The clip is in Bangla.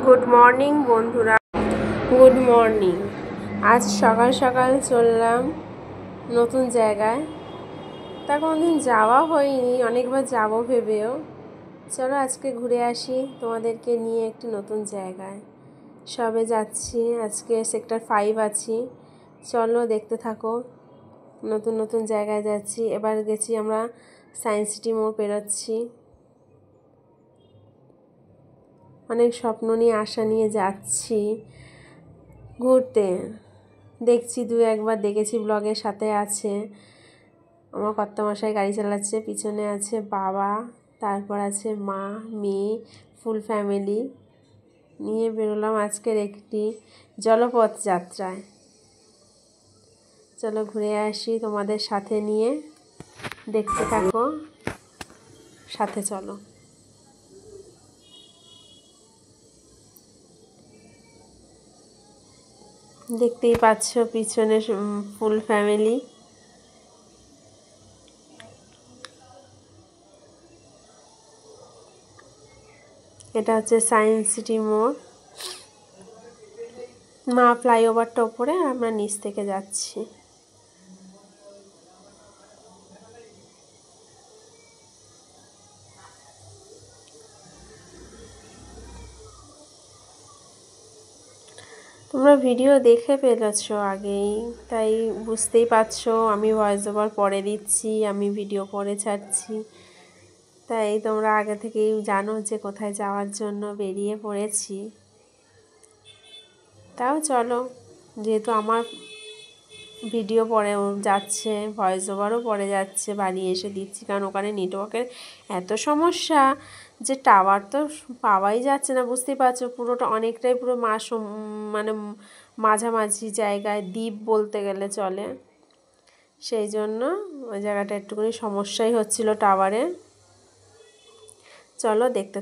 গুড মর্নিং বন্ধুরা, গুড মর্নিং। আজ সকাল সকাল চললাম নতুন জায়গায়। তা কোনোদিন যাওয়া হয়নি, অনেকবার যাব ভেবেও। চলো আজকে ঘুরে আসি তোমাদেরকে নিয়ে একটি নতুন জায়গায়। সবে যাচ্ছি, আজকে সেক্টর 5 আছি। চলো দেখতে থাকো, নতুন নতুন জায়গায় যাচ্ছি। এবার গেছি আমরা সায়েন্স সিটি মোড় পেরোচ্ছি। অনেক স্বপ্ন নিয়ে আশা নিয়ে যাচ্ছি ঘুরতে। দেখছি একবার দেখেছি, ব্লগের সাথে আছে আমার কর্তামশাই গাড়ি চালাচ্ছে, পিছনে আছে বাবা, তারপর আছে মা, মেয়ে, ফুল ফ্যামিলি নিয়ে বেরোলাম আজকের একটি জলপথ যাত্রায়। চলো ঘুরে আসি তোমাদের সাথে নিয়ে, দেখতে থাকো, সাথে চলো। দেখতেই পাচ্ছ পিছনে ফুল ফ্যামিলি। এটা হচ্ছে সায়েন্স সিটি মোড়। মা ফ্লাইওভারটা ওপরে, আর আমরা নিচ থেকে যাচ্ছি। তোমরা ভিডিও দেখে ফেলেছো আগেই, তাই বুঝতেই পারছো আমি ভয়েস ওভার পরে দিচ্ছি, আমি ভিডিও পরে ছাড়ছি। তাই তোমরা আগে থেকেই জানো যে কোথায় যাওয়ার জন্য বেরিয়ে পড়েছি। তাও চলো, যেহেতু আমার ভিডিও পরে যাচ্ছে, ভয়েস ওভারও পরে যাচ্ছে, বাড়ি এসে দিচ্ছি, কারণ ওখানে নেটওয়ার্কের এত সমস্যা যে টাওয়ার তো পাওয়াই যাচ্ছে না। বুঝতেই পারছো পুরোটা অনেকটাই পুরো মানে মাঝামাঝি জায়গায়, দ্বীপ বলতে গেলে চলে। সেই জন্য ওই জায়গাটা একটুখানি সমস্যাই হচ্ছিল টাওয়ারে। চলো দেখতে